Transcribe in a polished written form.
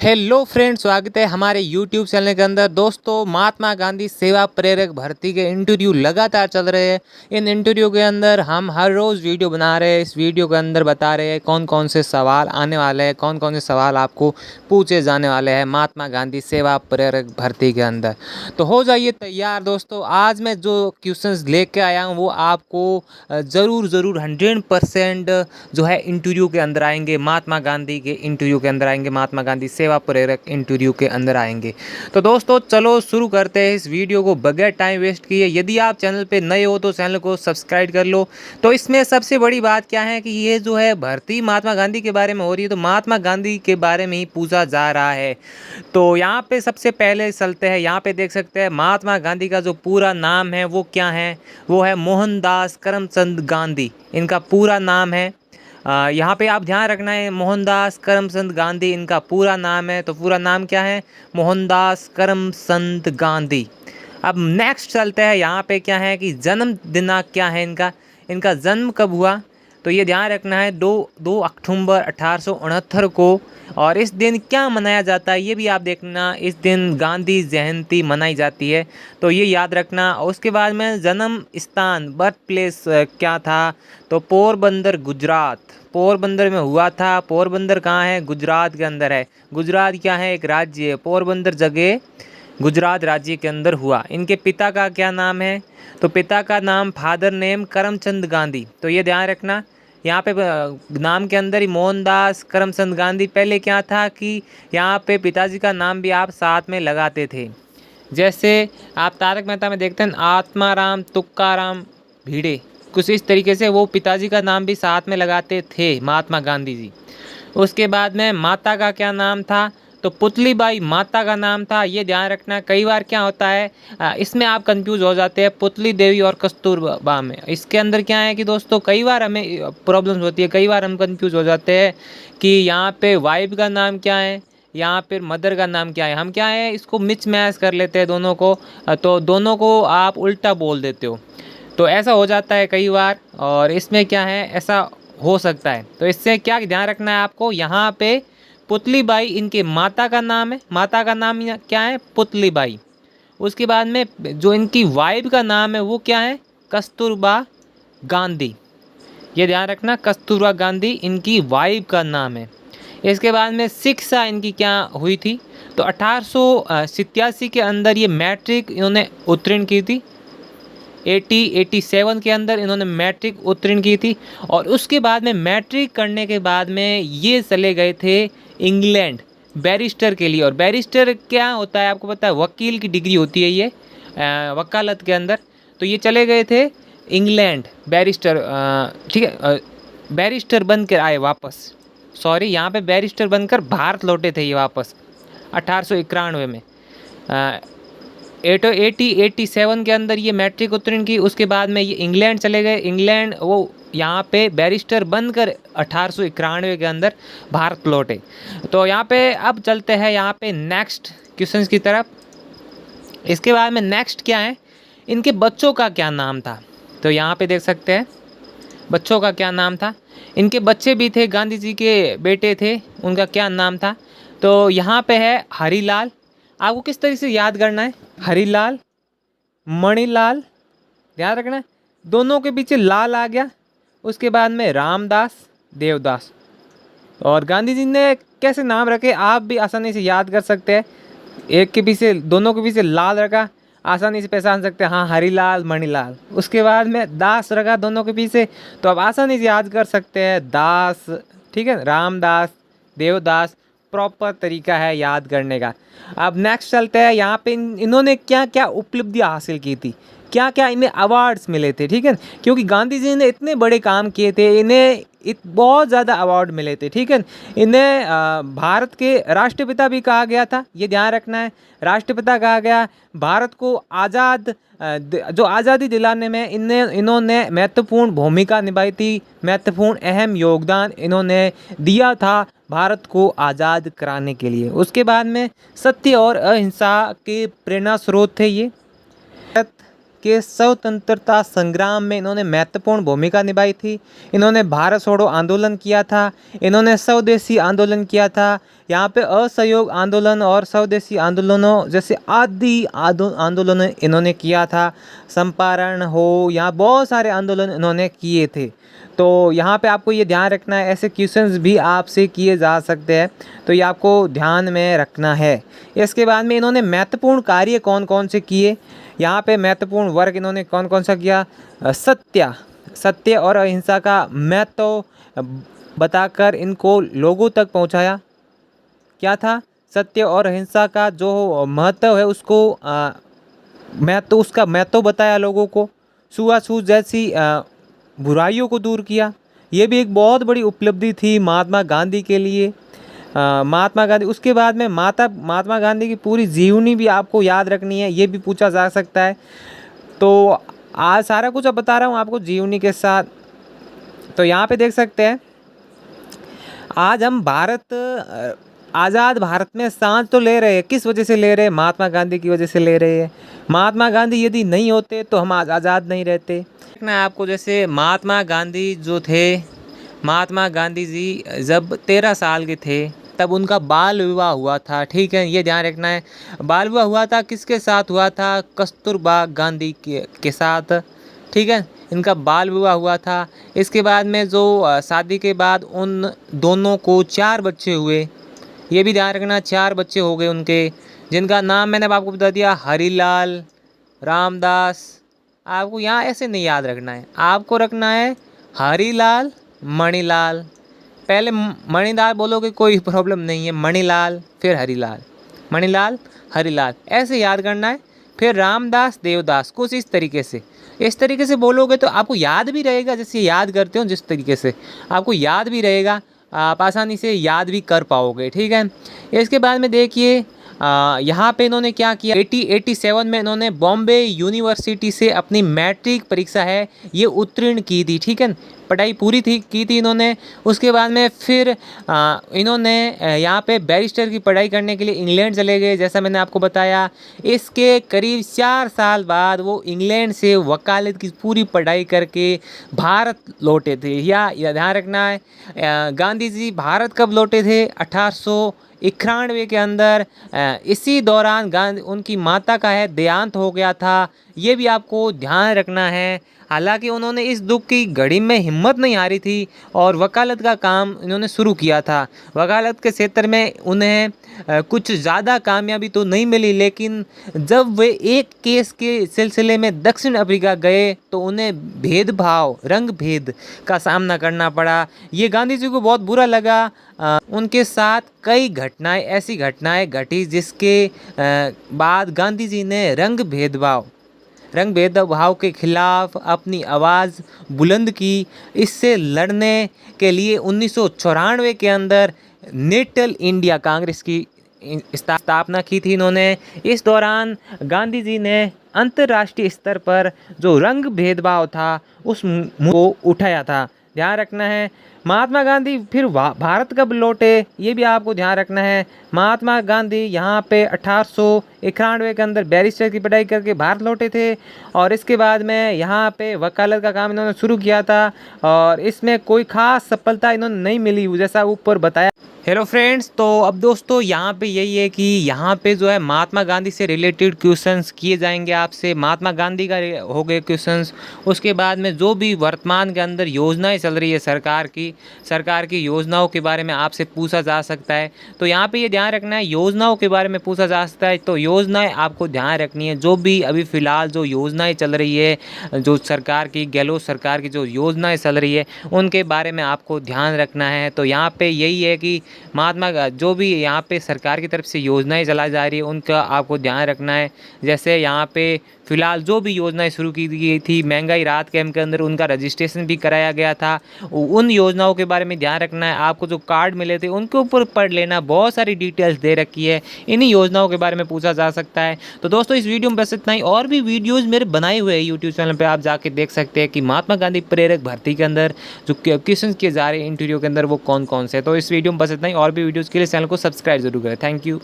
Hello friends, स्वागत है हमारे यूट्यूब चैनल के अंदर। दोस्तों, महात्मा गांधी सेवा प्रेरक भर्ती के इंटरव्यू लगातार चल रहे हैं। इन इंटरव्यू के अंदर हम हर रोज़ वीडियो बना रहे हैं। इस वीडियो के अंदर बता रहे हैं कौन कौन से सवाल आने वाले हैं, कौन कौन से सवाल आपको पूछे जाने वाले हैं महात्मा गांधी सेवा प्रेरक भर्ती के अंदर। तो हो जाइए तैयार दोस्तों। आज मैं जो क्वेश्चंस लेके आया हूँ वो आपको ज़रूर 100% जो है इंटरव्यू के अंदर आएंगे। महात्मा गांधी के इंटरव्यू के अंदर आएंगे, महात्मा गांधी सेवा प्रेरक इंटरव्यू के अंदर आएंगे। तो दोस्तों चलो शुरू करते हैं इस वीडियो को बगैर टाइम वेस्ट किए। यदि आप चैनल पे नए हो तो चैनल को सब्सक्राइब कर लो। तो इसमें सबसे बड़ी बात क्या है कि ये जो है भर्ती महात्मा गांधी के बारे में हो रही है, तो महात्मा गांधी के बारे में ही पूछा जा रहा है। तो यहाँ पे सबसे पहले चलते हैं। यहाँ पे देख सकते हैं महात्मा गांधी का जो पूरा नाम है वो क्या है, वो है मोहनदास करमचंद गांधी। इनका पूरा नाम है। यहाँ पे आप ध्यान रखना है, मोहनदास करमचंद गांधी इनका पूरा नाम है। तो पूरा नाम क्या है? मोहनदास करमचंद गांधी। अब नेक्स्ट चलते हैं। यहाँ पे क्या है कि जन्म दिनांक क्या है इनका जन्म कब हुआ? तो ये ध्यान रखना है 2 अक्टूबर 1869 को। और इस दिन क्या मनाया जाता है ये भी आप देखना। इस दिन गांधी जयंती मनाई जाती है, तो ये याद रखना। उसके बाद में जन्म स्थान बर्थ प्लेस क्या था? तो पोरबंदर गुजरात, पोरबंदर में हुआ था। पोरबंदर कहाँ है? गुजरात के अंदर है। गुजरात क्या है? एक राज्य है। पोरबंदर जगह गुजरात राज्य के अंदर हुआ। इनके पिता का क्या नाम है? तो पिता का नाम फादर नेम करमचंद गांधी। तो ये ध्यान रखना। यहाँ पे नाम के अंदर ही मोहनदास करमचंद गांधी। पहले क्या था कि यहाँ पे पिताजी का नाम भी आप साथ में लगाते थे। जैसे आप तारक मेहता में देखते हैं आत्माराम तुक्काराम भिड़े, कुछ इस तरीके से वो पिताजी का नाम भी साथ में लगाते थे महात्मा गांधी जी। उसके बाद में माता का क्या नाम था? तो पुतलीबाई माता का नाम था। ये ध्यान रखना। कई बार क्या होता है इसमें आप कंफ्यूज हो जाते हैं पुतली देवी और कस्तूरबा में। इसके अंदर क्या है कि दोस्तों कई बार हमें प्रॉब्लम्स होती है, कई बार हम कंफ्यूज हो जाते हैं कि यहाँ पे वाइफ का नाम क्या है, यहाँ पर मदर का नाम क्या है। हम क्या है इसको मिच मैच कर लेते हैं दोनों को, तो दोनों को आप उल्टा बोल देते हो। तो ऐसा हो जाता है कई बार, और इसमें क्या है ऐसा हो सकता है। तो इससे क्या ध्यान रखना है आपको, यहाँ पे पुतलीबाई इनके माता का नाम है। माता का नाम क्या है? पुतलीबाई। उसके बाद में जो इनकी वाइफ का नाम है वो क्या है? कस्तूरबा गांधी। ये ध्यान रखना, कस्तूरबा गांधी इनकी वाइफ का नाम है। इसके बाद में शिक्षा इनकी क्या हुई थी? तो 1887 के अंदर ये मैट्रिक इन्होंने उत्तीर्ण की थी। 87 के अंदर इन्होंने मैट्रिक उत्तीर्ण की थी। और उसके बाद में मैट्रिक करने के बाद में ये चले गए थे इंग्लैंड बैरिस्टर के लिए। और बैरिस्टर क्या होता है आपको पता है? वकील की डिग्री होती है ये वकालत के अंदर। तो ये चले गए थे इंग्लैंड बैरिस्टर, ठीक है, बैरिस्टर बनकर आए वापस। सॉरी, यहाँ पे बैरिस्टर बनकर भारत लौटे थे ये वापस 1891 में। 87 के अंदर ये मैट्रिक उत्तीर्ण की। उसके बाद में ये इंग्लैंड चले गए। इंग्लैंड वो यहाँ पे बैरिस्टर बनकर 1891 के अंदर भारत लौटे। तो यहाँ पे अब चलते हैं यहाँ पे नेक्स्ट क्वेश्चंस की तरफ। इसके बाद में नेक्स्ट क्या है, इनके बच्चों का क्या नाम था? तो यहाँ पे देख सकते हैं बच्चों का क्या नाम था। इनके बच्चे भी थे, गांधी जी के बेटे थे, उनका क्या नाम था? तो यहाँ पे है हरीलाल। आपको किस तरीके से याद करना है? हरीलाल, मणिलाल, ध्यान रखना है दोनों के पीछे लाल आ गया। उसके बाद में रामदास, देवदास। और गांधी जी ने कैसे नाम रखे आप भी आसानी से याद कर सकते हैं। एक के पीछे, दोनों के पीछे लाल रखा, आसानी से पहचान सकते हैं, हाँ हरीलाल मणिलाल। उसके बाद में दास रखा दोनों के पीछे, तो आप आसानी से याद कर सकते हैं दास, ठीक है, रामदास, देवदास। प्रॉपर तरीका है याद करने का। अब नेक्स्ट चलते हैं। यहाँ पे इन्होंने क्या क्या उपलब्धियाँ हासिल की थी, क्या क्या इन्हें अवार्ड्स मिले थे, ठीक है, क्योंकि गांधी जी ने इतने बड़े काम किए थे, इन्हें बहुत ज़्यादा अवार्ड मिले थे, ठीक है। इन्हें भारत के राष्ट्रपिता भी कहा गया था, ये ध्यान रखना है, राष्ट्रपिता कहा गया। भारत को आज़ाद जो आज़ादी दिलाने में इन्होंने महत्वपूर्ण भूमिका निभाई थी, महत्वपूर्ण अहम योगदान इन्होंने दिया था भारत को आज़ाद कराने के लिए। उसके बाद में सत्य और अहिंसा के प्रेरणा स्रोत थे ये। भारत के स्वतंत्रता संग्राम में इन्होंने महत्वपूर्ण भूमिका निभाई थी। इन्होंने भारत छोड़ो आंदोलन किया था, इन्होंने स्वदेशी आंदोलन किया था, यहाँ पे असहयोग आंदोलन और स्वदेशी आंदोलनों जैसे आदि आंदोलन इन्होंने किया था। चंपारण हो, यहाँ बहुत सारे आंदोलन इन्होंने किए थे। तो यहाँ पे आपको ये ध्यान रखना है, ऐसे क्वेश्चंस भी आपसे किए जा सकते हैं, तो ये आपको ध्यान में रखना है। इसके बाद में इन्होंने महत्वपूर्ण कार्य कौन कौन से किए, यहाँ पे महत्वपूर्ण वर्क इन्होंने कौन कौन सा किया। सत्य और अहिंसा का महत्व बताकर इनको लोगों तक पहुँचाया। क्या था, सत्य और अहिंसा का जो महत्व है उसको उसका महत्व बताया लोगों को। छुआछूत जैसी बुराइयों को दूर किया। ये भी एक बहुत बड़ी उपलब्धि थी महात्मा गांधी के लिए। महात्मा गांधी, उसके बाद में महात्मा गांधी की पूरी जीवनी भी आपको याद रखनी है, ये भी पूछा जा सकता है। तो आज सारा कुछ अब बता रहा हूँ आपको जीवनी के साथ। तो यहाँ पे देख सकते हैं, आज हम आज़ाद भारत में सांस तो ले रहे हैं। किस वजह से ले रहे हैं? महात्मा गांधी की वजह से ले रहे हैं। महात्मा गांधी यदि नहीं होते तो हम आज़ाद नहीं रहते। देखना है आपको, जैसे महात्मा गांधी जो थे, महात्मा गांधी जी जब 13 साल के थे तब उनका बाल विवाह हुआ था। ठीक है, ये ध्यान रखना है। बाल विवाह हुआ था, किसके साथ हुआ था? कस्तूरबा गांधी के साथ। ठीक है, इनका बाल विवाह हुआ था। इसके बाद में जो शादी के बाद उन दोनों को 4 बच्चे हुए, ये भी ध्यान रखना, 4 बच्चे हो गए उनके, जिनका नाम मैंने आपको बता दिया, हरिलाल, रामदास। आपको यहाँ ऐसे नहीं याद रखना है, आपको रखना है हरिलाल, मणिलाल। पहले मणिलाल बोलोगे कोई प्रॉब्लम नहीं है, मणिलाल फिर हरिलाल, मणिलाल हरिलाल, ऐसे याद करना है। फिर रामदास, देवदास, कुछ इस तरीके से बोलोगे तो आपको याद भी रहेगा। जैसे याद करते हो जिस तरीके से आपको याद भी रहेगा, आप आसानी से याद भी कर पाओगे। ठीक है, इसके बाद में देखिए यहाँ पे इन्होंने क्या किया। 87 में इन्होंने बॉम्बे यूनिवर्सिटी से अपनी मैट्रिक परीक्षा है ये उत्तीर्ण की थी। ठीक है, पढ़ाई पूरी की थी इन्होंने। उसके बाद में फिर इन्होंने यहाँ पे बैरिस्टर की पढ़ाई करने के लिए इंग्लैंड चले गए, जैसा मैंने आपको बताया। इसके करीब 4 साल बाद वो इंग्लैंड से वकालत की पूरी पढ़ाई करके भारत लौटे थे। या ध्यान रखना है, गांधी जी भारत कब लौटे थे? 1891 के अंदर। इसी दौरान उनकी माता का देहांत हो गया था, ये भी आपको ध्यान रखना है। हालांकि उन्होंने इस दुख की घड़ी में हिम्मत नहीं हारी थी और वकालत का काम इन्होंने शुरू किया था। वकालत के क्षेत्र में उन्हें कुछ ज़्यादा कामयाबी तो नहीं मिली, लेकिन जब वे एक केस के सिलसिले में दक्षिण अफ्रीका गए तो उन्हें भेदभाव, रंग भेद का सामना करना पड़ा। ये गांधी जी को बहुत बुरा लगा। उनके साथ कई ऐसी घटनाएं घटी जिसके बाद गांधी जी ने रंग भेदभाव के खिलाफ अपनी आवाज़ बुलंद की। इससे लड़ने के लिए 1994 के अंदर नेशनल इंडिया कांग्रेस की स्थापना की थी इन्होंने। इस दौरान गांधी जी ने अंतर्राष्ट्रीय स्तर पर जो रंग भेदभाव था उस को उठाया था। ध्यान रखना है। महात्मा गांधी फिर भारत कब लौटे, ये भी आपको ध्यान रखना है। महात्मा गांधी यहाँ पे 1891 के अंदर बैरिस्टर की पढ़ाई करके भारत लौटे थे और इसके बाद में यहाँ पे वकालत का काम इन्होंने शुरू किया था और इसमें कोई खास सफलता इन्होंने नहीं मिली, जैसा ऊपर बताया। हेलो फ्रेंड्स, तो अब दोस्तों यहाँ पे यही है कि यहाँ पे जो है महात्मा गांधी से रिलेटेड क्वेश्चंस किए जाएंगे आपसे। महात्मा गांधी का हो गए क्वेश्चंस, उसके बाद में जो भी वर्तमान के अंदर योजनाएं चल रही है सरकार की योजनाओं के बारे में आपसे पूछा जा सकता है। तो यहाँ पे ये ध्यान रखना है, योजनाओं के बारे में पूछा जा सकता है। तो योजनाएँ आपको ध्यान रखनी है, जो भी अभी फ़िलहाल जो योजनाएँ चल रही है, जो सरकार की, गहलोत सरकार की जो योजनाएँ चल रही है उनके बारे में आपको ध्यान रखना है। तो यहाँ पर यही है कि जो भी यहाँ पे सरकार की तरफ से योजनाएं चलाई जा रही है उनका आपको ध्यान रखना है। जैसे यहाँ पे फ़िलहाल जो भी योजनाएं शुरू की गई थी, महंगाई राहत कैंप के अंदर उनका रजिस्ट्रेशन भी कराया गया था, उन योजनाओं के बारे में ध्यान रखना है। आपको जो कार्ड मिले थे उनके ऊपर पढ़ लेना, बहुत सारी डिटेल्स दे रखी है, इन्हीं योजनाओं के बारे में पूछा जा सकता है। तो दोस्तों इस वीडियो में बस इतना ही। और भी वीडियोज़ मेरे बनाए हुए हैं यूट्यूब चैनल पर, आप जाके देख सकते हैं कि महात्मा गांधी प्रेरक भर्ती के अंदर जो क्वेश्चन किए जा रहे हैं इंटरव्यू के अंदर वो कौन कौन से है। तो इस वीडियो में बस इतना ही। और भी वीडियोज़ के लिए चैनल को सब्सक्राइब जरूर करें। Thank you.